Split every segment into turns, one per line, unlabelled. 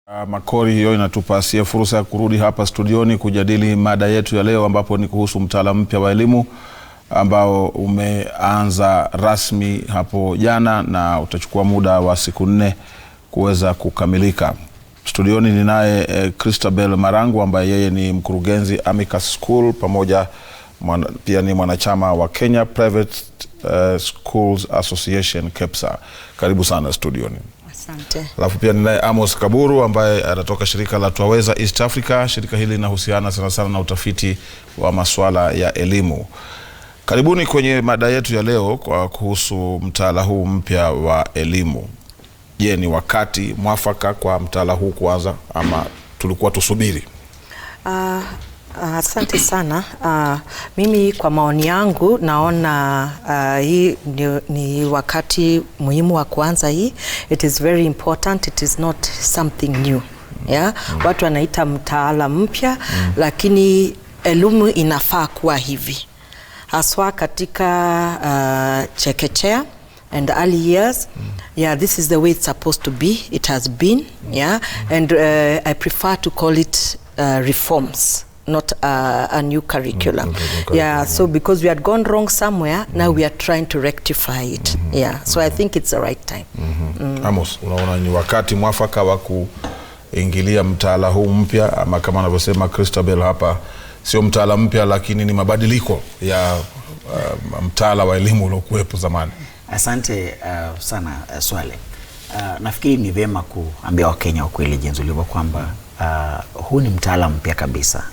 Makori hiyo inatupasia fursa ya kurudi hapa studioni kujadili mada yetu ya leo, ambapo ni kuhusu mtaala mpya wa elimu ambao umeanza rasmi hapo jana na utachukua muda wa siku 4 kuweza kukamilika. Studioni ninaye Christabel Marangu ambaye yeye ni mkurugenzi Amicus School, pamoja pia ni mwanachama wa Kenya Private Schools Association KEPSA. Karibu sana studioni.
Asante.
Alafu pia ninaye Amos Kaburu ambaye anatoka shirika la Twaweza East Africa. Shirika hili linahusiana sana na utafiti wa masuala ya elimu. Karibuni kwenye mada yetu ya leo kwa kuhusu mtaala huu mpya wa elimu. Je, ni wakati mwafaka kwa mtaala huu kuanza ama tulikuwa tusubiri?
Asante sana. Mimi kwa maoni yangu naona hii ni wakati muhimu wa kuanza hii. It is very important, it is not something new. Yeah? Watu wanaita mtaala mpya, lakini elimu inafaa kuwa hivi. Haswa katika chekechea and early years. Yeah, this is the way it's supposed to be. It has been, yeah, and I prefer to call it reforms, not a new curriculum. Yeah, so because we had gone wrong somewhere, now we are trying to rectify it. Yeah, so I think it's the right time.
Amos, unaona ni wakati mwafaka wa kuingilia mtaala huu mpya, ama kama anavyosema Christabel hapa, sio mtaala mpya lakini ni mabadiliko ya mtaala wa elimu uliokuwepo zamani?
Asante sana Swale. Nafikiri ni vema kuambia Wakenya ukweli jinsi ulivyo kwamba huu ni mtaala mpya kabisa.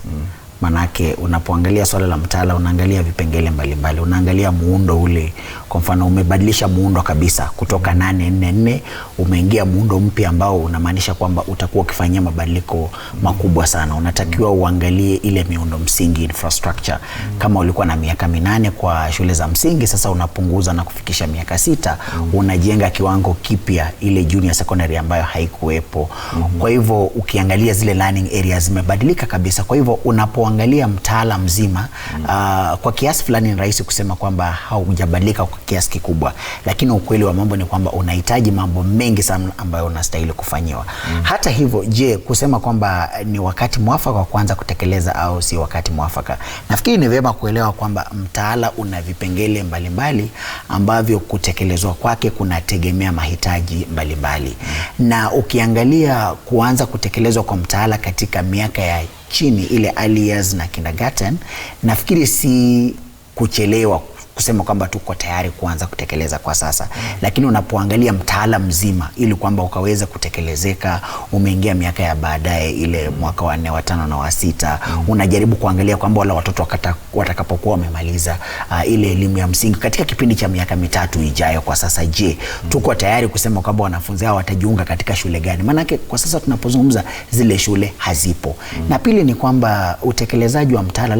Manake unapoangalia swala la mtaala unaangalia vipengele mbalimbali, unaangalia muundo ule. Kwa mfano umebadilisha muundo kabisa kutoka 844 umeingia muundo mpya ambao unamaanisha kwamba utakuwa ukifanyia mabadiliko makubwa sana. Unatakiwa uangalie ile miundo msingi, infrastructure. Kama ulikuwa na miaka 8 kwa shule za msingi, sasa unapunguza na kufikisha miaka 6, unajenga kiwango kipya ile junior secondary ambayo haikuwepo. Kwa hivyo ukiangalia zile learning areas zimebadilika kabisa. Kwa hivyo unapoangalia mtaala mzima, kwa kiasi fulani ni rahisi kusema kwamba haujabadilika kwa kiasi kikubwa, lakini ukweli wa mambo ni kwamba unahitaji mambo mengi sana ambayo unastahili kufanyiwa. Hata hivyo, je, kusema kwamba ni wakati mwafaka wa kuanza kutekeleza au si wakati mwafaka? Nafikiri ni vyema kuelewa kwamba mtaala una vipengele mbalimbali ambavyo kutekelezwa kwake kunategemea mahitaji mbalimbali. Na ukiangalia kuanza kutekelezwa kwa mtaala katika miaka ya chini, ile early years na kindergarten, nafikiri si kuchelewa kusema kwamba tuko tayari kuanza kutekeleza kwa sasa. Lakini unapoangalia mtaala mzima ili kwamba ukaweza kutekelezeka, umeingia miaka ya baadaye, ile mwaka wa 4, wa 5 na wa 6, unajaribu kuangalia kwamba wala watoto watakapokuwa wamemaliza ile elimu ya msingi katika kipindi cha miaka 3 ijayo kwa sasa, je, tuko tayari kusema kwamba wanafunzi hao watajiunga katika shule gani? Maanake kwa sasa tunapozungumza zile shule hazipo. Na pili ni kwamba utekelezaji wa mtaala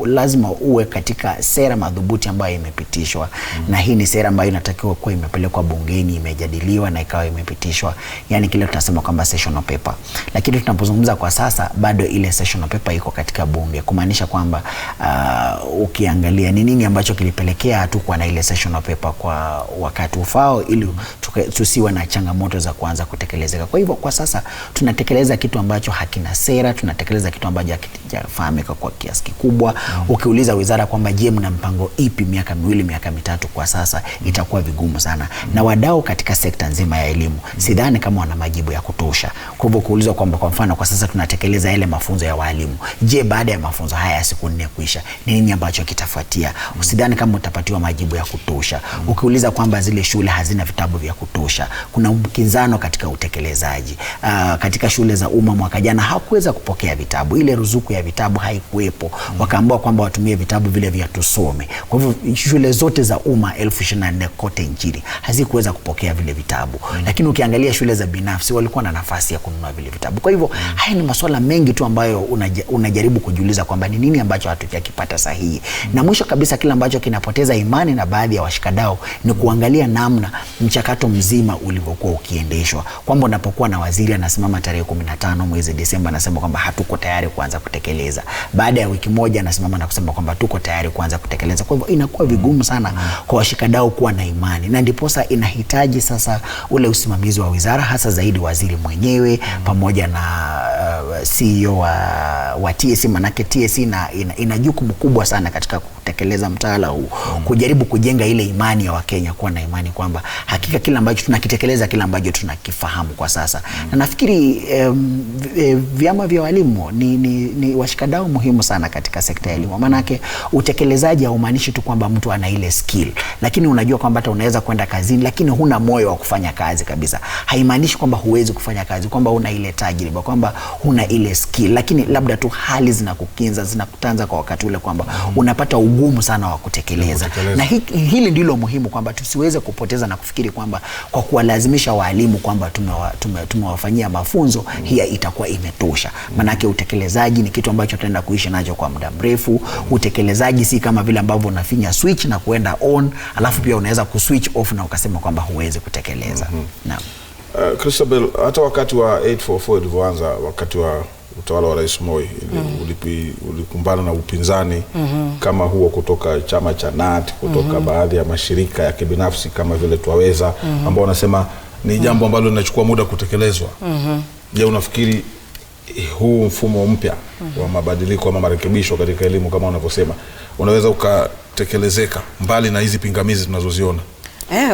lazima uwe katika sera madhubuti ambayo imepitishwa. Na hii ni sera ambayo inatakiwa kuwa imepelekwa bungeni, imejadiliwa na ikawa imepitishwa. Yani kile tunasema kwamba sessional paper. Lakini tunapozungumza kwa sasa bado ile sessional paper iko katika bunge, kumaanisha kwamba ukiangalia ni nini ambacho kilipelekea hatukuwa na ile sessional paper kwa wakati ufao ili tusiwe na changamoto za kuanza kutekelezeka. Kwa hivyo kwa sasa tunatekeleza kitu ambacho hakina sera, tunatekeleza kitu ambacho hakijafahamika kwa kiasi kikubwa. Ukiuliza wizara kwamba je, mna mpango ipi miaka 2, miaka 3 kwa sasa, itakuwa vigumu sana. Na wadau katika sekta nzima ya elimu sidhani kama wana majibu ya kutosha. Kwa hivyo kuulizwa kwamba kwa mfano kwa sasa tunatekeleza yale mafunzo ya walimu, je, baada ya mafunzo haya ya siku 4 kuisha ni nini ambacho kitafuatia? Usidhani kama utapatiwa majibu ya kutosha. Ukiuliza kwamba zile shule hazina vitabu vya kutosha, kuna mkinzano katika utekelezaji. Katika shule za umma mwaka jana hakuweza kupokea vitabu, ile ruzuku ya vitabu haikuwepo. Wakaambiwa kwamba watumie vitabu vile vya Tusome. Kwa hivyo shule zote za umma 1024 kote nchini hazikuweza kupokea vile vitabu. Lakini ukiangalia shule za binafsi walikuwa na nafasi ya kununua vile vitabu. Kwa hivyo haya ni masuala mengi tu ambayo unajaribu kujiuliza kwamba ni nini ambacho hatujakipata sahihi. Na mwisho kabisa, kile ambacho kinapoteza imani na baadhi ya washikadau ni kuangalia namna mchakato mzima ulivyokuwa ukiendeshwa. Kwamba unapokuwa na waziri anasimama tarehe 15 mwezi Desemba anasema kwamba hatuko tayari kuanza kutekeleza. Baada ya wiki moja anasema kusimama na kusema kwamba tuko tayari kuanza kutekeleza. Kwa hivyo inakuwa vigumu sana kwa washikadau kuwa na imani, na ndiposa inahitaji sasa ule usimamizi wa wizara, hasa zaidi waziri mwenyewe pamoja na CEO wa TSC, manake TSC ina jukumu kubwa sana katika kutekeleza mtaala huu, kujaribu kujenga ile imani ya Wakenya, kuwa na imani kwamba hakika kila ambacho tunakitekeleza, kila ambacho tunakifahamu kwa sasa. Na nafikiri vyama vya walimu ni washikadau muhimu sana katika sekta ya elimu, manake utekelezaji haumaanishi tu kwamba mtu ana ile skill, lakini unajua kwamba hata unaweza kwenda kazini lakini huna moyo wa kufanya kazi kabisa. Haimaanishi kwamba huwezi kufanya kazi, kwamba huna ile tajriba, kwamba huna ile skill, lakini labda tu hali zinakukinza, zinakutanza kwa wakati ule kwamba unapata ugumu sana wa kutekeleza. Na hili ndilo muhimu, kwamba tusiweze kupoteza na kufikiri kwamba kwa kuwalazimisha walimu kwamba tumewafanyia mafunzo hii itakuwa imetosha. Manake utekelezaji ni kitu ambacho tutaenda kuishi nacho kwa muda mrefu. Utekelezaji si kama vile ambavyo unafinya switch na kuenda on, alafu pia unaweza kuswitch off na ukasema kwamba huwezi kutekeleza. Naam.
Christabel, hata wakati wa 844 ilivyoanza, wakati wa utawala wa Rais Moi, ulikumbana na upinzani kama huo kutoka chama cha NAT, kutoka baadhi ya mashirika ya kibinafsi kama vile Twaweza, ambao wanasema ni jambo ambalo linachukua muda kutekelezwa. Je, unafikiri huu mfumo mpya wa mabadiliko ama marekebisho katika elimu kama unavyosema unaweza ukatekelezeka mbali na hizi pingamizi tunazoziona?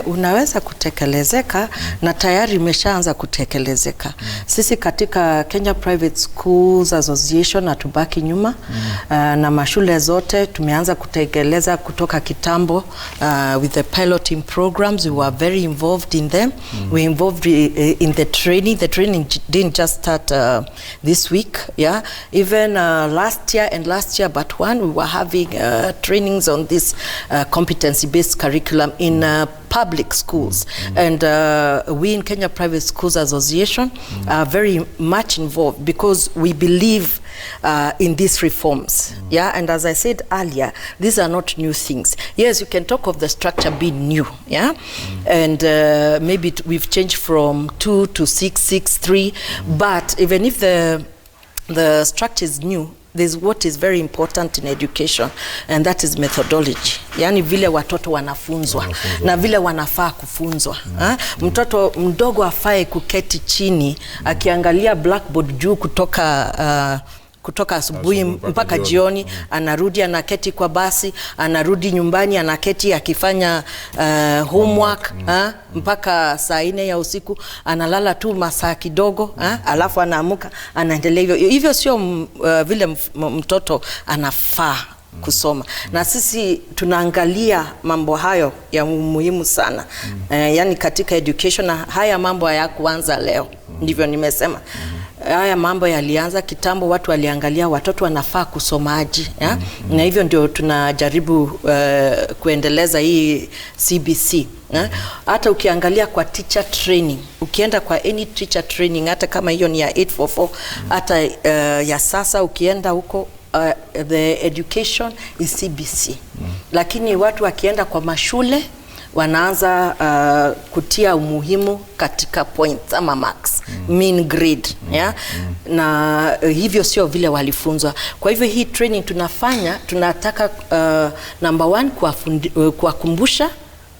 Unaweza kutekelezeka na tayari imeshaanza kutekelezeka. Sisi katika Kenya Private Schools Association hatubaki nyuma, na mashule zote tumeanza kutekeleza kutoka kitambo with the piloting programs. We were very involved in them. We involved in the training. The training didn't just start this week, yeah. Even last year but one, we were having trainings on this competency-based curriculum in public schools. And we in Kenya Private Schools Association are very much involved because we believe in these reforms. Yeah, and as I said earlier, these are not new things. Yes, you can talk of the structure being new, yeah, and maybe we've changed from 2 to 6, 6, 3, but even if the structure is new, there's what is very important in education, and that is methodology. Yani vile watoto wanafunzwa na vile wanafaa kufunzwa. Mtoto mdogo afai kuketi chini akiangalia blackboard juu kutoka asubuhi mpaka jioni, anarudi anaketi kwa basi, anarudi nyumbani anaketi akifanya homework mpaka saa 4 ya usiku, analala tu masaa kidogo, alafu anaamuka anaendelea hivyo. Sio vile mtoto anafaa kusoma. Na sisi tunaangalia mambo hayo ya muhimu sana. Yani katika education, na haya mambo hayakuanza leo, ndivyo nimesema. Haya mambo yalianza kitambo. Watu waliangalia watoto wanafaa kusomaji, na hivyo ndio tunajaribu kuendeleza hii CBC. Hata ukiangalia kwa teacher training, ukienda kwa any teacher training, hata kama hiyo ni ya 844, hata ya sasa ukienda huko, the education is CBC. Lakini watu wakienda kwa mashule wanaanza kutia umuhimu katika points ama marks, mean grade, yeah? Na hivyo sio vile walifunzwa. Kwa hivyo hii training tunafanya, tunataka number 1 kuwakumbusha,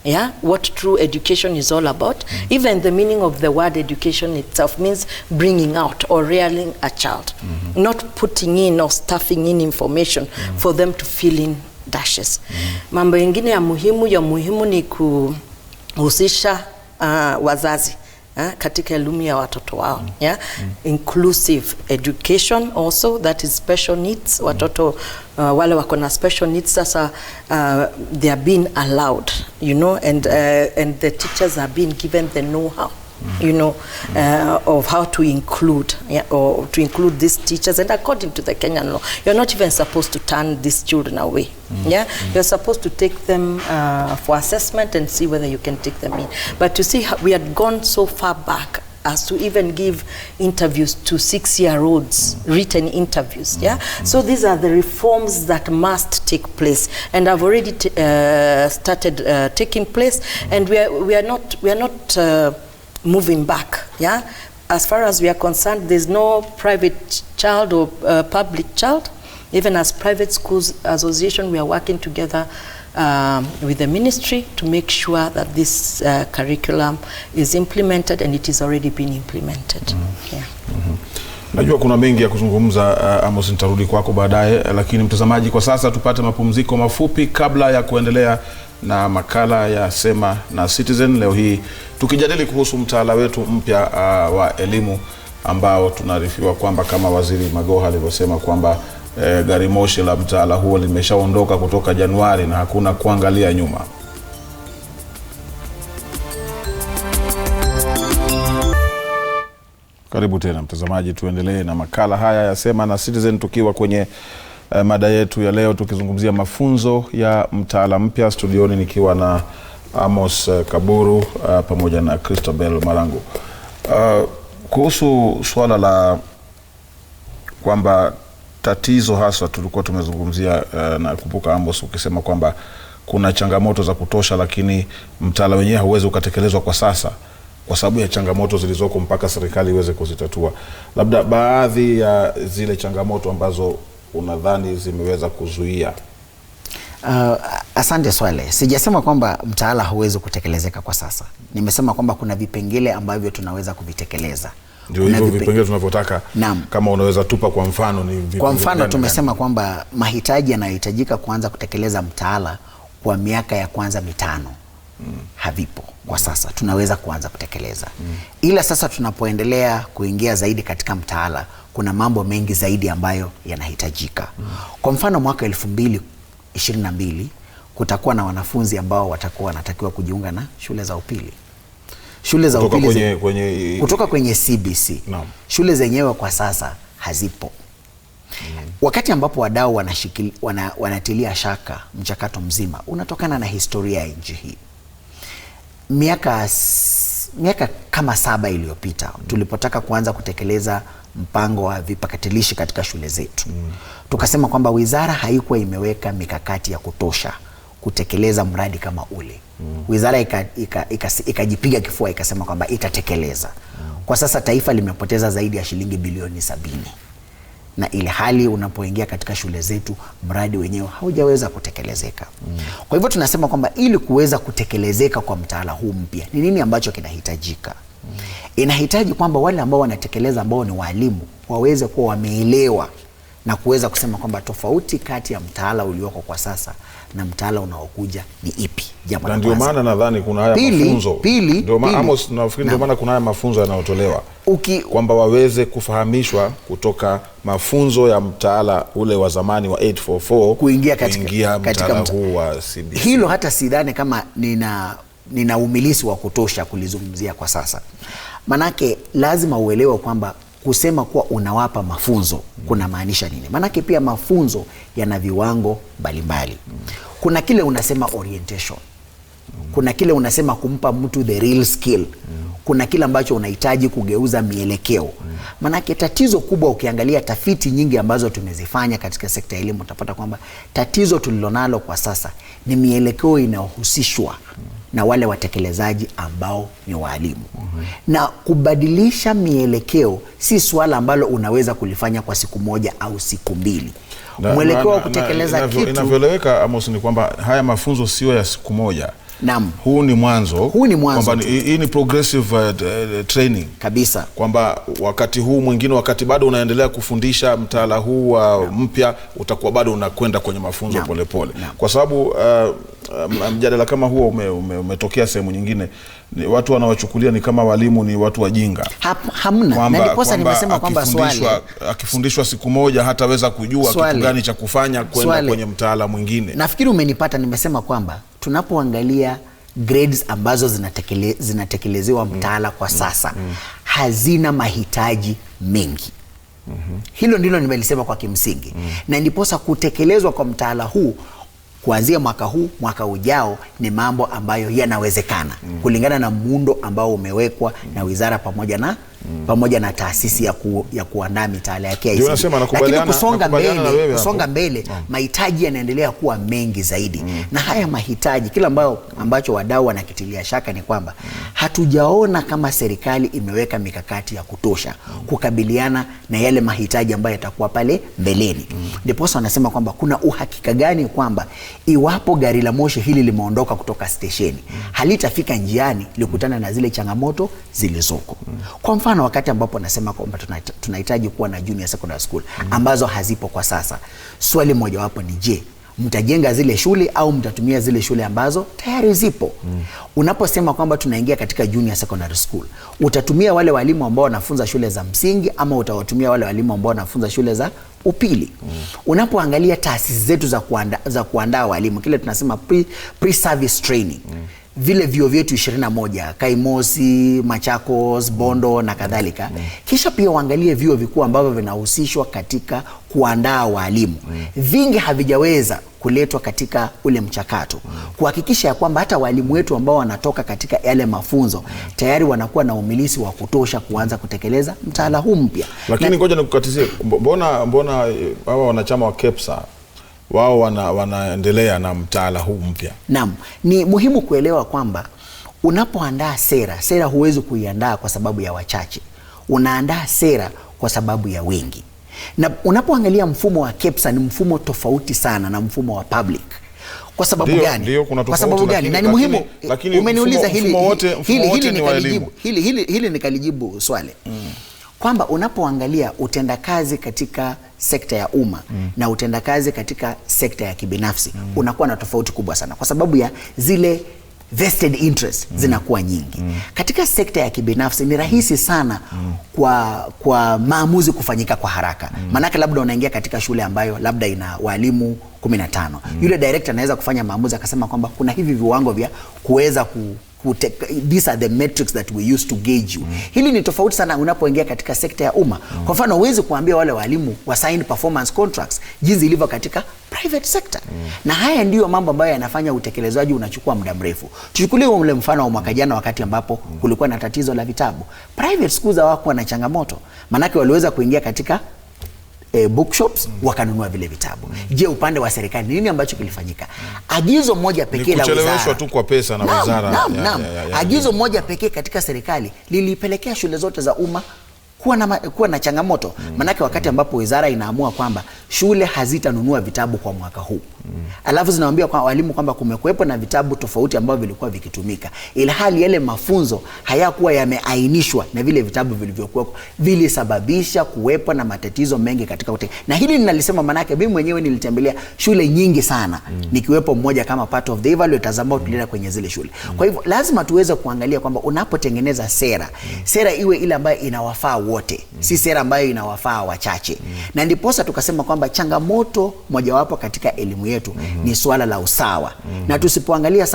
yeah, what true education is all about. Even the meaning of the word education itself means bringing out or rearing a child, not putting in or stuffing in information for them to fill in dashes. Mambo mengine ya muhimu ni kuhusisha wazazi katika elimu ya watoto wao, yeah? Inclusive education also, that is special needs. Watoto wale wako na special needs sasa, they are being allowed, you know, and the teachers are being given the know-how, you know, of how to include, yeah, or to include these teachers. And according to the Kenyan law, you're not even supposed to turn these children away. Yeah, you're supposed to take them for assessment and see whether you can take them in. But to see how we had gone so far back as to even give interviews to 6-year-olds, written interviews. Yeah, so these are the reforms that must take place, and have already started taking place, and we are not moving back. Yeah, as far as we are concerned, there's no private child or public child. Even as Private Schools Association, we are working together with the ministry to make sure that this curriculum is implemented, and it is already been implemented. Yeah.
Najua kuna mengi ya kuzungumza, Amos, nitarudi kwako baadaye, lakini mtazamaji, kwa sasa tupate mapumziko mafupi kabla ya kuendelea na makala ya Sema na Citizen. Leo hii tukijadili kuhusu mtaala wetu mpya wa elimu, ambao tunaarifiwa kwamba kama Waziri Magoha alivyosema kwamba gari moshi la mtaala huo limeshaondoka kutoka Januari na hakuna kuangalia nyuma. Karibu tena mtazamaji, tuendelee na makala haya ya Sema na Citizen, tukiwa kwenye mada yetu ya leo tukizungumzia mafunzo ya mtaala mpya. Studioni nikiwa na Amos Kaburu pamoja na Christabel Marangu. Kuhusu swala la kwamba tatizo hasa tulikuwa tumezungumzia, na kumbuka Amos ukisema kwamba kuna changamoto za kutosha, lakini mtaala wenyewe hauwezi ukatekelezwa kwa sasa kwa sababu ya changamoto zilizoko mpaka serikali iweze kuzitatua. Labda baadhi ya zile changamoto ambazo unadhani zimeweza kuzuia.
Asante Swale. Sijasema kwamba mtaala hauwezi kutekelezeka kwa sasa. Nimesema kwamba kuna vipengele ambavyo tunaweza kuvitekeleza.
Ndio hivyo vipengele tunavyotaka. Kama unaweza tupa kwa mfano ni vipi?
Kwa mfano tumesema kwamba mahitaji yanayohitajika kuanza kutekeleza mtaala kwa miaka ya kwanza 5 havipo kwa sasa, tunaweza kuanza kutekeleza. Ila sasa tunapoendelea kuingia zaidi katika mtaala, kuna mambo mengi zaidi ambayo yanahitajika. Kwa mfano mwaka 2022 kutakuwa na wanafunzi ambao watakuwa wanatakiwa kujiunga na shule za upili. Shule za upili kutoka kwenye CBC. Shule zenyewe kwa sasa hazipo. Wakati ambapo wadau wanatilia shaka mchakato mzima, unatokana na historia ya nchi hii. Miaka kama 7 iliyopita tulipotaka kuanza kutekeleza mpango wa vipakatilishi katika shule zetu, tukasema kwamba wizara haikuwa imeweka mikakati ya kutosha kutekeleza mradi kama ule. Wizara ikajipiga kifua ikasema kwamba itatekeleza. Kwa sasa taifa limepoteza zaidi ya shilingi bilioni 70. Na ile hali unapoingia katika shule zetu, mradi wenyewe haujaweza kutekelezeka. Kwa hivyo tunasema kwamba ili kuweza kutekelezeka kwa mtaala huu mpya, ni nini ambacho kinahitajika? Inahitaji kwamba wale ambao wanatekeleza, ambao ni walimu, waweze kuwa wameelewa na kuweza kusema kwamba tofauti kati ya mtaala ulioko kwa sasa na mtaala unaokuja ni ipi. Jambo la
ndio maana nadhani kuna haya mafunzo. Ndio maana Amos, nafikiri ndio maana kuna haya mafunzo yanayotolewa kwamba waweze kufahamishwa kutoka mafunzo ya mtaala ule wa zamani wa 844 kuingia katika huu wa CBC.
Hilo hata sidhani kama nina umilisi wa kutosha kulizungumzia kwa sasa. Manake lazima uelewe kwamba kusema kuwa unawapa mafunzo kuna maanisha nini. Manake pia mafunzo yana viwango mbalimbali. Kuna kile unasema orientation. Kuna kile unasema kumpa mtu the real skill. Kuna kile ambacho unahitaji kugeuza mielekeo. Manake tatizo kubwa, ukiangalia tafiti nyingi ambazo tumezifanya katika sekta ya elimu, utapata kwamba tatizo tulilonalo kwa sasa ni mielekeo inayohusishwa na wale watekelezaji ambao ni walimu. Na kubadilisha mielekeo si swala ambalo unaweza kulifanya kwa siku moja au siku 2. Mwelekeo wa kutekeleza kitu
inavyoeleweka, Amos, ni kwamba haya mafunzo sio ya siku moja. Huu ni mwanzo. Kwamba hii ni progressive training
kabisa.
Kwamba wakati huu mwingine, wakati bado unaendelea kufundisha mtaala huu mpya, utakuwa bado unakwenda kwenye mafunzo polepole. Kwa sababu mjadala kama huo umetokea sehemu nyingine, watu wanawachukulia ni kama walimu ni watu wajinga.
Hamna. Na ndiposa nimesema kwamba
akifundishwa siku moja hataweza kujua kitu gani cha kufanya kwenda kwenye mtaala mwingine.
Nafikiri umenipata. Nimesema kwamba tunapoangalia grades ambazo zinatekelezewa mtaala kwa sasa, hazina mahitaji mengi. Hilo ndilo nimelisema kwa kimsingi. Na ndiposa kutekelezwa kwa mtaala huu kuanzia mwaka huu, mwaka ujao, ni mambo ambayo yanawezekana kulingana na muundo ambao umewekwa na wizara pamoja na pamoja na taasisi ya kuandaa mitaala ya KICD.
Lakini
kusonga mbele mahitaji yanaendelea kuwa mengi zaidi. Na haya mahitaji kila ambacho wadau wanakitilia shaka ni kwamba hatujaona kama serikali imeweka mikakati ya kutosha kukabiliana na yale mahitaji ambayo yatakuwa pale mbeleni. Ndipo wanasema kwamba kuna uhakika gani kwamba iwapo gari la moshi hili limeondoka kutoka stesheni halitafika njiani likutana na zile changamoto zilizoko. Kwa mfano wakati ambapo nasema kwamba tunahitaji kuwa na junior secondary school ambazo hazipo kwa sasa, swali moja wapo ni je, mtajenga zile shule au mtatumia zile shule ambazo tayari zipo? Unaposema kwamba tunaingia katika junior secondary school, utatumia wale walimu ambao wanafunza shule za msingi ama utawatumia wale walimu ambao wanafunza shule za upili? Unapoangalia taasisi zetu za kuandaa walimu, kile tunasema pre-service training, vile vyuo vyetu 21, Kaimosi, Machakos, Bondo na kadhalika. Kisha pia uangalie vyuo vikuu ambavyo vinahusishwa katika kuandaa walimu. Vingi havijaweza kuletwa katika ule mchakato kuhakikisha ya kwamba hata walimu wetu ambao wanatoka katika yale mafunzo tayari wanakuwa na umilisi wa kutosha kuanza kutekeleza mtaala huu mpya.
Lakini ngoja nikukatizie, mbona hawa wanachama wa KEPSA wao wanaendelea na mtaala huu mpya?
Naam, ni muhimu kuelewa kwamba unapoandaa sera huwezi kuiandaa kwa sababu ya wachache. Unaandaa sera kwa sababu ya wengi. Na unapoangalia mfumo wa KEPSA ni mfumo tofauti sana na mfumo wa public. Kwa sababu gani? Kwa sababu gani? Na ni muhimu, umeniuliza hili nikalijibu swali. Kwamba unapoangalia utendakazi katika sekta ya umma na utendakazi katika sekta ya kibinafsi unakuwa na tofauti kubwa sana kwa sababu ya zile vested interest zinakuwa nyingi. Katika sekta ya kibinafsi ni rahisi sana kwa maamuzi kufanyika kwa haraka. Manake labda unaingia katika shule ambayo labda ina walimu 15. Yule director anaweza kufanya maamuzi akasema kwamba kuna hivi viwango vya kuweza these are the metrics that we use to gauge you. Hili ni tofauti sana unapoingia katika sekta ya umma. Kwa mfano huwezi kuambia wale walimu wa sign performance contracts jinsi ilivyo katika private sector. Na haya ndiyo mambo ambayo yanafanya utekelezaji unachukua muda mrefu. Tuchukulie ule mfano wa mwaka jana wakati ambapo kulikuwa na tatizo la vitabu. Private schools hawakuwa na changamoto. Manake waliweza kuingia katika bookshops wakanunua vile vitabu. Je, upande wa serikali nini ambacho kilifanyika? Agizo moja pekee la
wizara tu kwa pesa na wizara.
Agizo moja pekee katika serikali lilipelekea shule zote za umma kuwa na changamoto. Manake wakati ambapo wizara inaamua kwamba shule hazitanunua vitabu kwa mwaka huu. Alafu zinawaambia kwa walimu kwamba kumekuwepo na vitabu tofauti ambavyo vilikuwa vikitumika. Ilhali yale mafunzo hayakuwa yameainishwa na vile vitabu vilivyokuwa vilisababisha kuwepo na matatizo mengi katika na hili ninalisema manake mimi mwenyewe nilitembelea shule nyingi sana. Nikiwepo mmoja kama part of the evaluators ambao tulienda kwenye zile shule. Kwa hivyo lazima tuweze kuangalia kwamba unapotengeneza sera iwe ile ambayo inawafaa wote, si sera ambayo inawafaa wachache. Na ndiposa tukasema kwamba changamoto mojawapo katika elimu yetu ni swala la usawa. Na tusipoangalia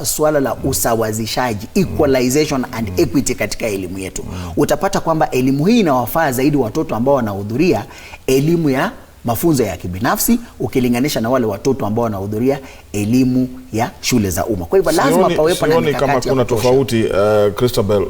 swala la usawazishaji, equalization and equity katika elimu yetu, utapata kwamba elimu hii inawafaa zaidi watoto ambao wanahudhuria elimu ya mafunzo ya kibinafsi ukilinganisha na wale watoto ambao wanahudhuria elimu ya shule za umma. Kwa hivyo lazima pawepo na mikakati
kama kuna tofauti. Christabel,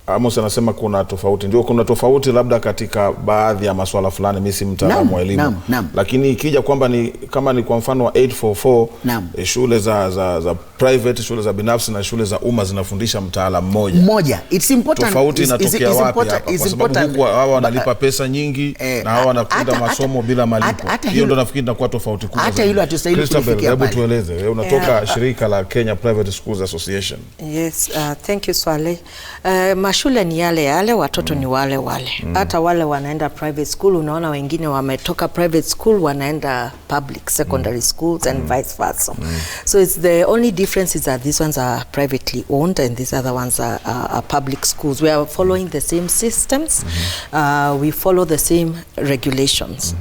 Amos anasema kuna tofauti. Ndio, kuna tofauti labda katika baadhi ya masuala fulani, mimi si mtaalamu wa elimu. Lakini ikija kwamba ni kama ni kwa mfano wa 844 shule za private, shule za binafsi na shule za umma zinafundisha mtaala mmoja.
It's important.
Tofauti inatokea wapi hapa? Kwa sababu huku hawa wanalipa pesa nyingi na hawa wanakwenda masomo bila malipo. Hiyo ndio nafikiri inakuwa tofauti kubwa.
Hata hilo hatustahili kufikia
pale. Hebu tueleze. Wewe unatoka shirika la Kenya Private Schools Association.
Yes, thank you Swale. Mashule ni yale, watoto ni wale. Hata wale wanaenda private school, unaona wengine wametoka private school wanaenda public secondary schools and vice versa. So it's the only difference is that these ones are privately owned and these other ones are public schools. We are following the same systems. We follow the same regulations.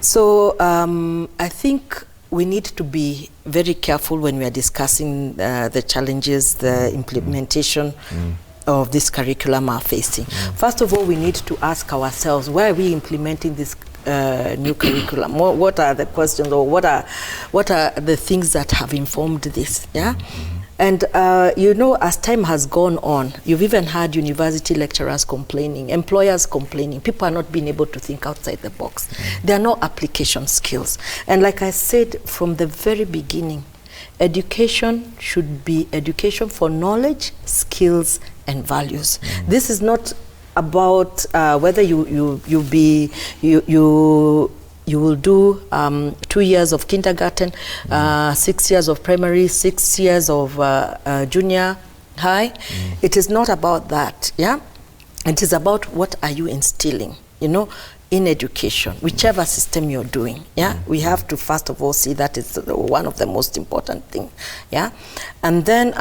So I think we need to be very careful when we are discussing the challenges, the implementation of this curriculum are facing. First of all, we need to ask ourselves, why are we implementing this new curriculum? What are the questions, or what are the things that have informed this? And you know, as time has gone on, you've even had university lecturers complaining, employers complaining, people are not being able to think outside the box. There are no application skills. And like I said from the very beginning, education should be education for knowledge, skills, and values. This is not about whether you will do 2 years of kindergarten, 6 years of primary, 6 years of junior high. It is not about that, yeah? It is about what are you instilling, you know, in education, whichever system you're doing, yeah? We have to first of all see that is one of the most important things, yeah? And then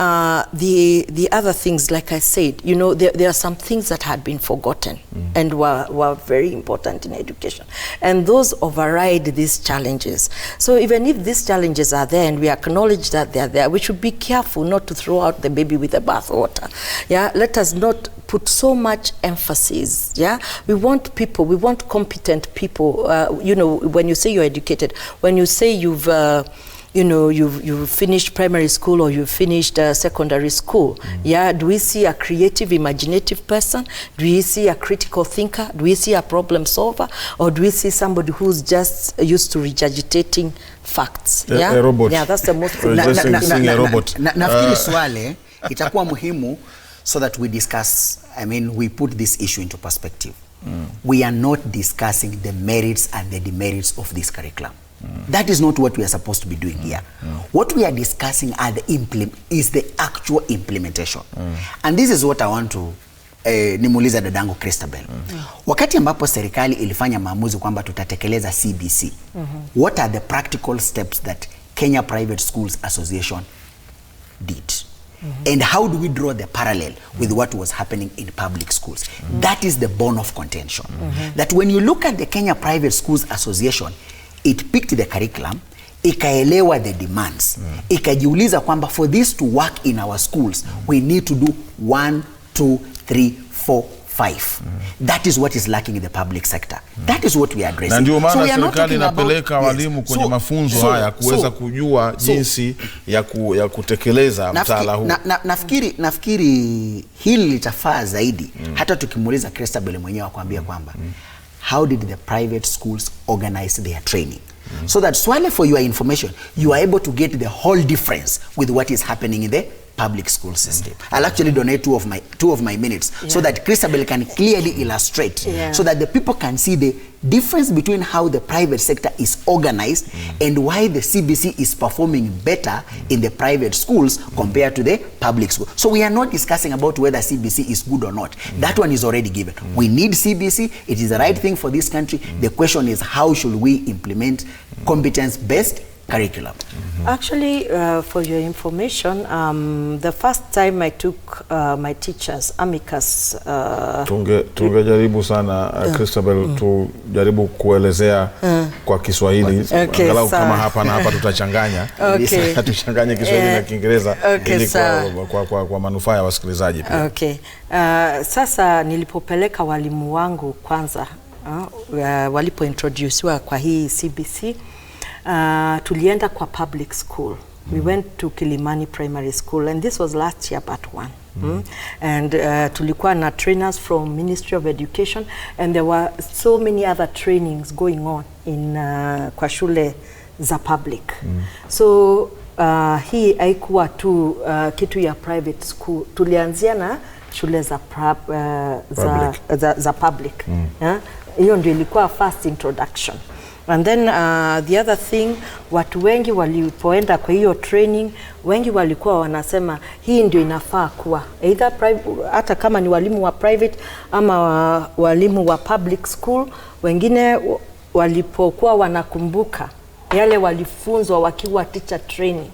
the other things, like I said, you know, there are some things that had been forgotten and were very important in education. And those override these challenges. So even if these challenges are there and we acknowledge that they're there, we should be careful not to throw out the baby with the bathwater, yeah? Let us not put so much emphasis, yeah? We want people, we want competent people. You know, when you say you're educated, when you say you've you know, you've finished primary school or you've finished secondary school, yeah? Do we see a creative, imaginative person? Do we see a critical thinker? Do we see a problem solver? Or do we see somebody who's just used to regurgitating facts? Yeah,
a robot.
Yeah, that's the most
nafikiri swale itakuwa muhimu so that we discuss, I mean, we put this issue into perspective. We are not discussing the merits and the demerits of this curriculum. That is not what we are supposed to be doing here. What we are discussing are is the actual implementation. And this is what I want to nimuuliza dadangu Christabel. Wakati ambapo serikali ilifanya maamuzi kwamba tutatekeleza CBC, what are the practical steps that Kenya Private Schools Association did? And how do we draw the parallel with what was happening in public schools? That is the bone of contention. That when you look at the Kenya Private Schools Association, it picked the curriculum, ikaelewa the demands, ikajiuliza kwamba for this to work in our schools, we need to do 1, 2, 3, 4, 5. That is what is lacking in the public sector. That is what we are addressing.
Na ndio maana serikali inapeleka walimu kwenye mafunzo haya kuweza kujua jinsi ya kutekeleza mtaala huu.
Nafikiri hili litafaa zaidi hata tukimuuliza Christabel mwenyewe akwambia kwamba how did the private schools organize their training? So that Swale, for your information, you are able to get the whole difference with what is happening in the public school system. I'll actually donate two of my minutes so that Christabel can clearly illustrate, so that the people can see the difference between how the private sector is organized and why the CBC is performing better in the private schools compared to the public school. So we are not discussing about whether CBC is good or not. That one is already given. We need CBC. It is the right thing for this country. The question is, how should we implement competence-based curriculum?
Actually, for your information, the first time I took my teachers, amicus...
Tungejaribu sana, Christabel, tujaribu kuelezea kwa Kiswahili. Angalau kama hapa na hapa tutachanganya. Tuchanganye Kiswahili na Kiingereza ili kwa manufaa ya wasikilizaji pia.
Okay. Sasa nilipopeleka walimu wangu kwanza, walipointroduciwa kwa hii CBC, tulienda kwa public school. We went to Kilimani Primary School, and this was last year part 1. And tulikuwa na trainers from Ministry of Education, and there were so many other trainings going on in kwa shule za public. So hii haikuwa tu kitu ya private school. Tulianzia na shule za public. Hiyo ndio ilikuwa first introduction. And then the other thing, watu wengi walipoenda kwa hiyo training, wengi walikuwa wanasema hii ndio inafaa kuwa either private, hata kama ni walimu wa private ama walimu wa public school. Wengine walipokuwa wanakumbuka yale walifunzwa wakiwa teacher training,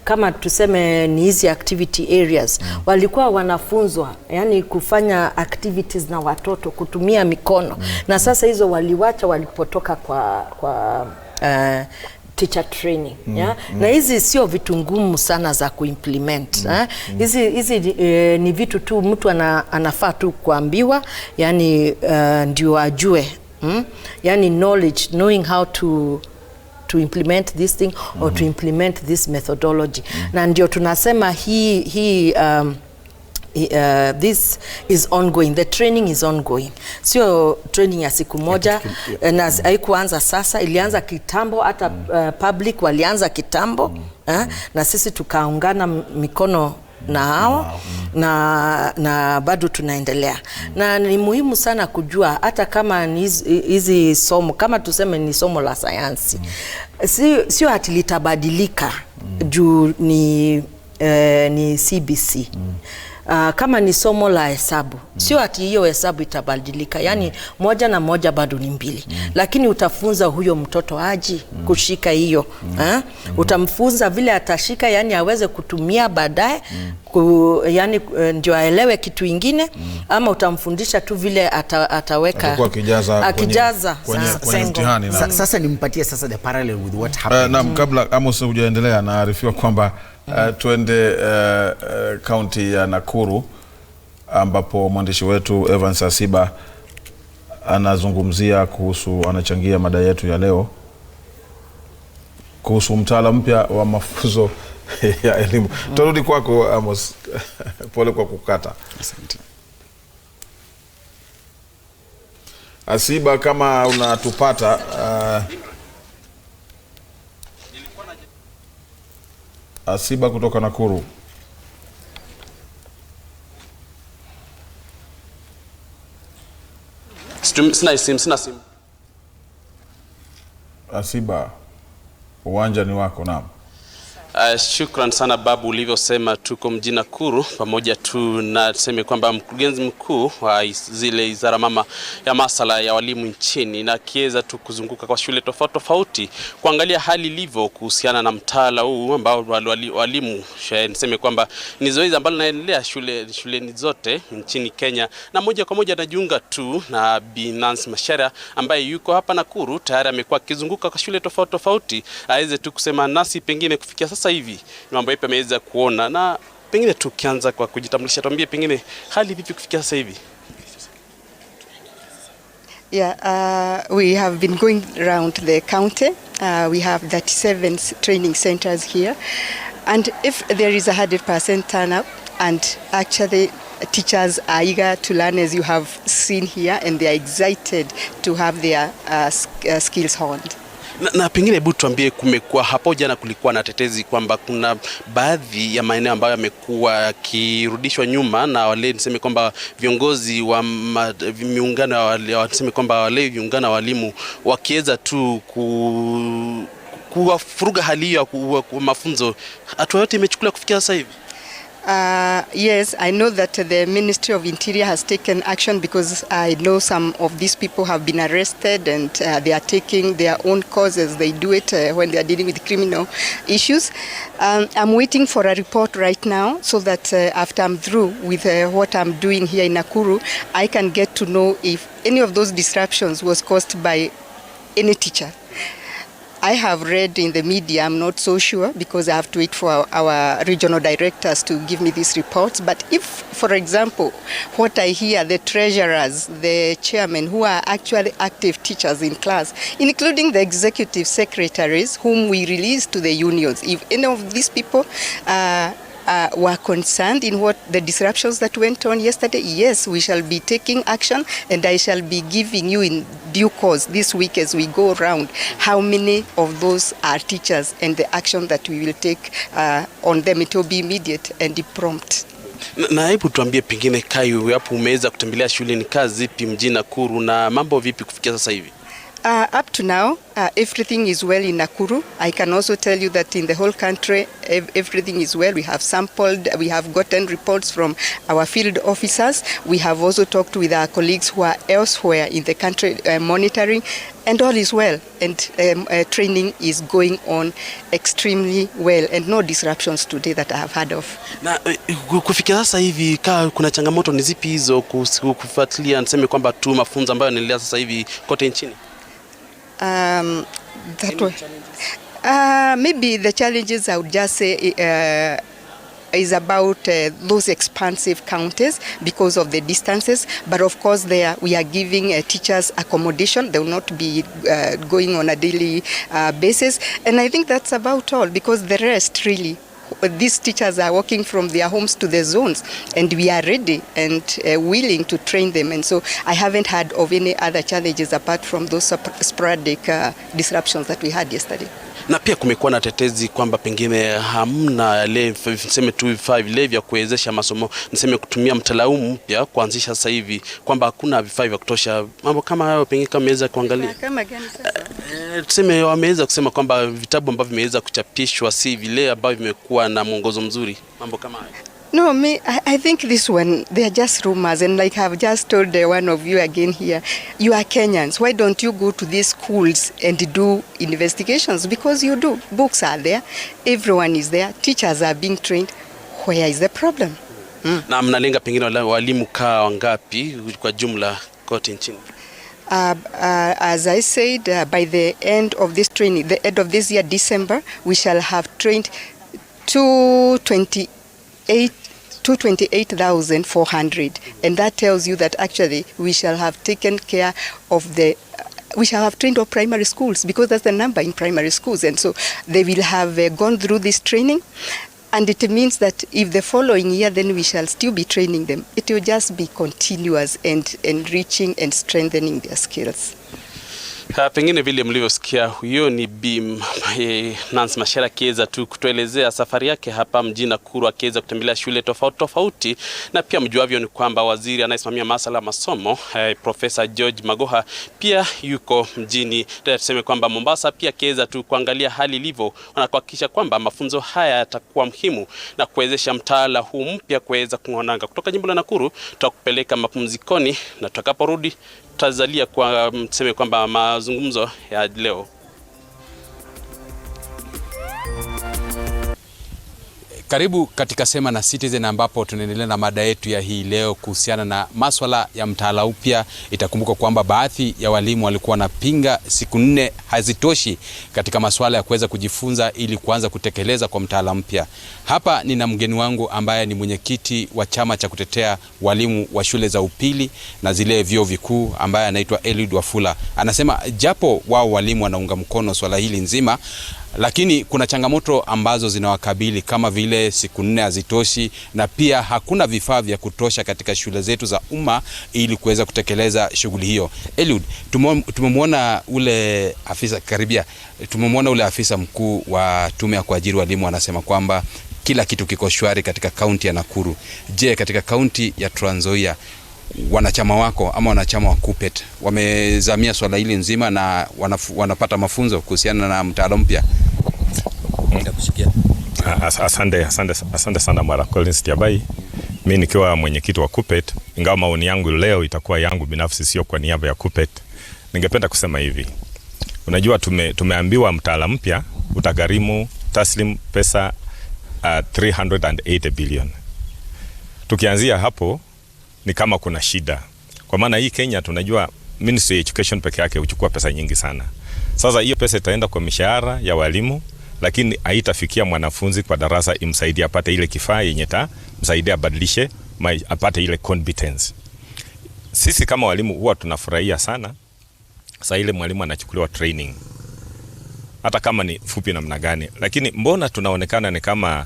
kama tuseme ni hizi activity areas, walikuwa wanafunzwa yani kufanya activities na watoto, kutumia mikono. Na sasa hizo waliwacha walipotoka kwa teacher training. Na hizi sio vitu ngumu sana za kuimplement. Hizi ni vitu tu mtu anafaa tu kuambiwa, yani ndio ajue. Yani knowledge, knowing how to to implement this thing or to implement this methodology. Na ndio tunasema this is ongoing, the training is ongoing, sio training ya siku moja, na haikuanza sasa, ilianza kitambo, hata public walianza kitambo, na sisi tukaungana mikono na hao, na bado tunaendelea. Na ni muhimu sana kujua, hata kama hizi somo, kama tuseme ni somo la sayansi, sio ati litabadilika juu ni CBC. Kama ni somo la hesabu, sio ati hiyo hesabu itabadilika, yani moja na moja bado ni mbili, lakini utafunza huyo mtoto aji kushika hiyo, utamfunza vile atashika, yani aweze kutumia baadaye, yani ndio aelewe kitu ingine, ama utamfundisha tu vile ataweka akijaza
kwenye mtihani.
Sasa nimpatie sasa the parallel with what happened.
Na kabla Amos hujaendelea, naarifiwa kwamba tuende kaunti ya Nakuru ambapo mwandishi wetu Evans Asiba anazungumzia anachangia mada yetu ya leo kuhusu mtaala mpya wa mafunzo ya elimu. Turudi kwako Amos. Pole kwa kukata.
Asante.
Asiba, kama unatupata, Asiba kutoka Nakuru.
Sina simu.
Asiba, uwanja ni wako. Naam.
Shukran sana Babu, ulivyosema tuko mjini Nakuru pamoja tu na tuseme kwamba mkurugenzi mkuu wa zile wizara mama ya masala ya walimu nchini, na kiweza tu kuzunguka kwa shule tofauti kuangalia hali ilivyo kuhusiana na mtaala huu ambao walimu, niseme kwamba ni zoezi ambalo linaendelea shuleni zote nchini Kenya. Na moja kwa moja anajiunga tu na Binance Mashara ambaye yuko hapa Nakuru, tayari amekuwa akizunguka kwa shule tofauti aweze tu kusema nasi pengine kufikia sasa hivi mambo yapi ameweza kuona, na pengine tukianza kwa kujitambulisha, tuambie pengine hali vipi kufikia sasa hivi.
Yeah, we have been going around the county. We have 37 training centers here, and if there is 100% turn up, and actually teachers are eager to learn, as you have seen here, and they are excited to have their skills honed.
Na pengine hebu tuambie, kumekuwa hapo jana kulikuwa na tetezi kwamba kuna baadhi ya maeneo ambayo yamekuwa yakirudishwa nyuma na wale niseme kwamba viongozi wa miungano niseme kwamba wale viungana walimu wakiweza tu kuwafuruga hali hiyo kwa mafunzo. Hatua yote imechukuliwa kufikia sasa hivi?
Yes, I know that the Ministry of Interior has taken action, because I know some of these people have been arrested, and they are taking their own causes. They do it when they are dealing with criminal issues. I'm waiting for a report right now, so that after I'm through with what I'm doing here in Nakuru, I can get to know if any of those disruptions was caused by any teacher. I have read in the media, I'm not so sure, because I have to wait for our regional directors to give me these reports. But if, for example, what I hear, the treasurers, the chairmen, who are actually active teachers in class, including the executive secretaries whom we release to the unions, if any of these people were concerned in what the disruptions that went on yesterday, yes, we shall be taking action, and I shall be giving you in due course this week as we go around how many of those are teachers and the action that we will take on them. It will be immediate and prompt.
Na hebu tuambie pengine Kayu, hapo umeweza kutembelea shule, ni kazi zipi mjini Nakuru na mambo vipi kufikia sasa hivi?
Up to now, everything is well in Nakuru. I can also tell you that in the whole country, everything is well. We have sampled, we have gotten reports from our field officers. We have also talked with our colleagues who are elsewhere in the country monitoring, and all is well. And training is going on extremely well, and no disruptions today that I have heard of.
Na kufikia sasa hivi kuna changamoto ni zipi hizo kufuatilia, niseme kwamba tu mafunzo ambayo yanaendelea sasa hivi kote nchini?
That way. Maybe the challenges, I would just say, is about those expansive counties because of the distances. But of course, there we are giving teachers accommodation. They will not be going on a daily basis. And I think that's about all, because the rest really, these teachers are working from their homes to the zones, and we are ready and willing to train them. And so I haven't heard of any other challenges apart from those sporadic disruptions that we had yesterday.
Na pia kumekuwa na tetezi kwamba pengine hamna niseme tu vifaa vile vya kuwezesha masomo, niseme kutumia mtaala mpya kuanzisha sasa hivi, kwamba hakuna vifaa vya kutosha. Mambo kama hayo pengine kama wameweza kuangalia.
Kama gani sasa?
Tuseme wameweza kusema kwamba vitabu ambavyo vimeweza kuchapishwa si vile ambavyo vimekuwa na mwongozo mzuri. Mambo kama hayo.
No, I think this one, they are just rumors. And like I've just told one of you again here, you are Kenyans. Why don't you go to these schools and do investigations? Because you do. Books are there. Everyone is there. Teachers are being trained. Where is the problem?
Na mnalenga pengine walimu kaa wangapi kwa jumla kote nchini?
As I said, by the end of this training, the end of this year, December, we shall have trained 228,400, and that tells you that actually we shall have taken care of we shall have trained our primary schools, because that's the number in primary schools, and so they will have gone through this training, and it means that if the following year then we shall still be training them, it will just be continuous and enriching and strengthening their skills.
Pengine vile mlivyosikia, huyo ni Bi Nancy Mashera akiweza tu kutuelezea safari yake hapa mjini Nakuru, akiweza kutembelea shule tofauti, na pia mjuavyo ni kwamba waziri anayesimamia masuala ya masomo Profesa George Magoha pia yuko mjini, tuseme kwamba Mombasa, pia akiweza tu kuangalia hali ilivyo na kuhakikisha kwamba mafunzo haya yatakuwa muhimu na kuwezesha mtaala huu mpya kuweza kuonanga. Kutoka jimbo la Nakuru tutakupeleka mapumzikoni, na tutakaporudi tutazalia kwa tuseme kwamba mazungumzo ya leo.
Karibu katika Sema na Citizen, ambapo tunaendelea na mada yetu ya hii leo kuhusiana na masuala ya mtaala upya. Itakumbuka kwamba baadhi ya walimu walikuwa wanapinga siku 4 hazitoshi katika masuala ya kuweza kujifunza ili kuanza kutekeleza kwa mtaala mpya. Hapa nina mgeni wangu ambaye ni mwenyekiti wa chama cha kutetea walimu wa shule za upili na zile vyuo vikuu, ambaye anaitwa Eliud Wafula. Anasema japo wao walimu wanaunga mkono swala hili nzima, lakini kuna changamoto ambazo zinawakabili, kama vile siku 4 hazitoshi, na pia hakuna vifaa vya kutosha katika shule zetu za umma ili kuweza kutekeleza shughuli hiyo. Eliud, tumemwona ule afisa tumemwona ule afisa mkuu wa tume ya kuajiri walimu anasema kwamba kila kitu kiko shwari katika kaunti ya Nakuru. Je, katika kaunti ya Trans Nzoia wanachama wako ama wanachama wa KUPPET wamezamia swala hili nzima na wanapata mafunzo kuhusiana na mtaala mpya?
Asante sana Mara Collins Tiabai. Mimi nikiwa mwenyekiti wa KUPPET, ingawa maoni yangu leo itakuwa yangu binafsi, sio kwa niaba ya KUPPET, ningependa kusema hivi. Unajua tumeambiwa mtaala mpya utagharimu taslim pesa 380 billion. Tukianzia hapo ni kama kuna shida. Kwa maana hii Kenya tunajua Ministry of Education peke yake huchukua pesa nyingi sana. Sasa hiyo pesa itaenda kwa mishahara ya walimu, lakini haitafikia mwanafunzi kwa darasa imsaidie apate ile kifaa yenye msaidie abadilishe apate ile competence. Sisi kama walimu huwa tunafurahia sana sasa ile mwalimu anachukuliwa training, hata kama ni fupi namna gani, lakini mbona tunaonekana ni kama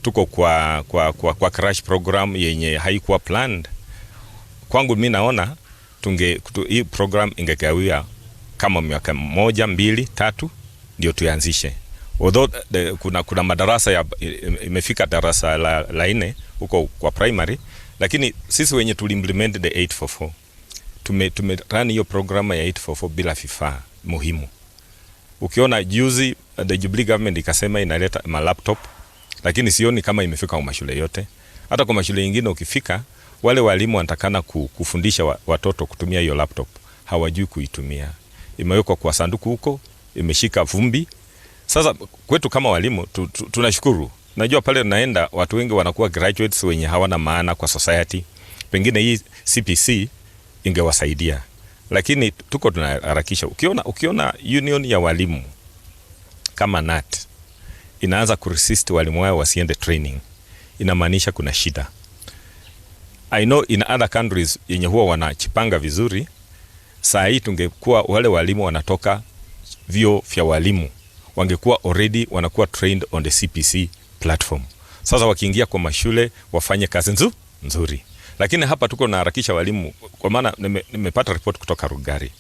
tuko kwa crash program yenye haikuwa planned. Kwangu mimi naona hii program ingegawia kama miaka 1, 2, 3 ndio tuanzishe. Although kuna madarasa imefika darasa la 4 huko kwa primary, lakini sisi wenye tuliimplement the 844 tumerun hiyo program ya 844 bila vifaa muhimu. Ukiona juzi the Jubilee government ikasema inaleta laptop, lakini sioni kama imefika kwa mashule yote. Hata kwa mashule nyingine ukifika, wale walimu wanatakana kufundisha watoto kutumia hiyo laptop, hawajui kuitumia. Imewekwa kwa sanduku huko, imeshika vumbi. Sasa kwetu kama walimu tunashukuru. Najua pale tunaenda watu wengi wanakuwa graduates wenye hawana maana kwa society. Pengine hii CPC ingewasaidia. Lakini tuko tunaharakisha. Ukiona union ya walimu kama NAT inaanza kuresist walimu wao wasiende training. inamaanisha kuna shida. I know in other countries yenye huwa wanachipanga vizuri, saa hii tungekuwa wale walimu wanatoka vyo vya walimu wangekuwa already wanakuwa trained on the CPC platform. Sasa wakiingia kwa mashule wafanye kazi nzuri. Lakini hapa tuko naharakisha walimu, kwa maana nimepata report kutoka Rugari.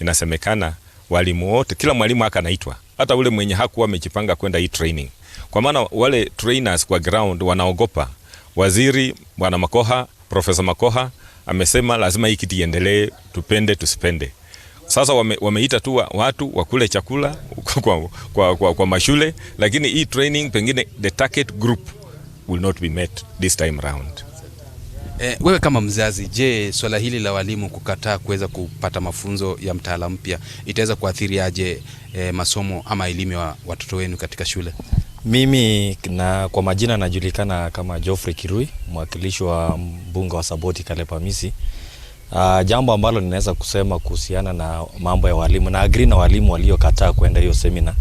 Inasemekana walimu wote, kila mwalimu haka anaitwa, hata ule mwenye hakuwa amejipanga kwenda hii training. Kwa maana wale trainers kwa ground wanaogopa. Waziri Bwana Makoha, Profesa Makoha amesema lazima hii kitu iendelee, tupende tusipende. Sasa wameita tu watu wakule chakula kwa mashule, lakini hii training pengine the target group will not be met this time round.
Wewe kama mzazi, je, swala hili la walimu kukataa kuweza kupata mafunzo ya mtaala mpya itaweza kuathiri aje masomo ama elimu ya watoto wenu katika shule?
Mimi kwa majina najulikana kama Geoffrey Kirui, mwakilishi wa mbunge wa Saboti Kalepamisi. Jambo ambalo ninaweza kusema kuhusiana na mambo ya walimu, na agree na walimu waliokataa kwenda hiyo seminar.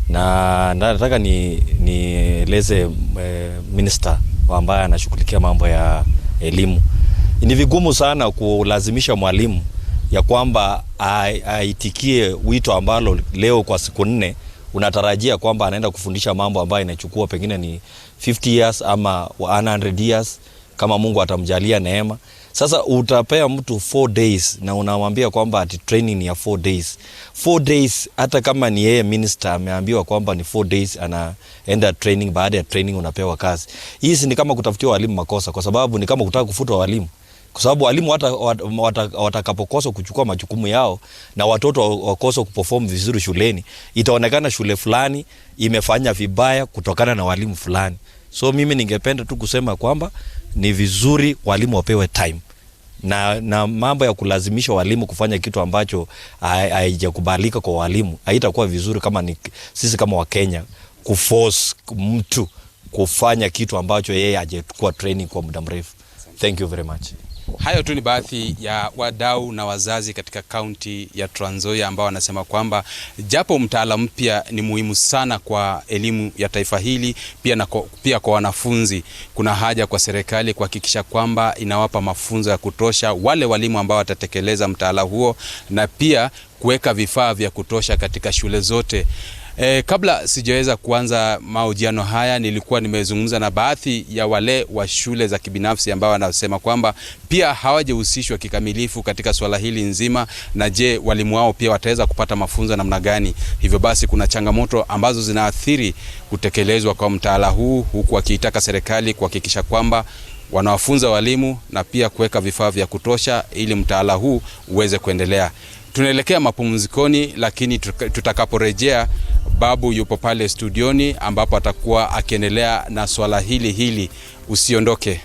Na nataka nieleze minister ambaye anashughulikia mambo ya elimu. Ni vigumu sana kulazimisha mwalimu ya kwamba aitikie wito ambalo leo kwa siku 4 unatarajia kwamba anaenda kufundisha mambo ambayo inachukua pengine ni 50 years ama 100 years kama Mungu atamjalia neema. Sasa utapea mtu 4 days na unamwambia kwamba ati training ni ya 4 days. 4 days hata kama ni yeye minister ameambiwa kwamba ni 4 days anaenda training, baada ya training unapewa kazi. Hizi ni kama kutafutia walimu makosa, kwa sababu ni kama kutaka kufuta walimu. Kwa sababu walimu watakapokosa kuchukua majukumu yao na watoto wakosa kuperform vizuri shuleni, itaonekana shule fulani imefanya vibaya kutokana na walimu fulani. So mimi ningependa tu kusema kwamba ni vizuri walimu wapewe time. Na mambo ya kulazimisha walimu kufanya kitu ambacho haijakubalika kwa walimu haitakuwa vizuri kama ni sisi kama Wakenya kuforce mtu kufanya kitu ambacho yeye hajachukua training kwa muda mrefu. Thank you very much.
Hayo tu ni baadhi ya wadau na wazazi katika kaunti ya Trans Nzoia ambao wanasema kwamba japo mtaala mpya ni muhimu sana kwa elimu ya taifa hili, pia kwa wanafunzi, kuna haja kwa serikali kuhakikisha kwamba inawapa mafunzo ya kutosha wale walimu ambao watatekeleza mtaala huo, na pia kuweka vifaa vya kutosha katika shule zote. Kabla sijaweza kuanza mahojiano haya, nilikuwa nimezungumza na baadhi ya wale wa shule za kibinafsi ambao wanasema kwamba pia hawajahusishwa kikamilifu katika swala hili nzima, na je, walimu wao pia wataweza kupata mafunzo namna gani? Hivyo basi kuna changamoto ambazo zinaathiri kutekelezwa kwa mtaala huu, huku wakiitaka serikali kuhakikisha kwamba wanawafunza walimu na pia kuweka vifaa vya kutosha ili mtaala huu uweze kuendelea. Tunaelekea mapumzikoni, lakini tutakaporejea Babu yupo pale studioni ambapo atakuwa akiendelea na swala hili. Usiondoke.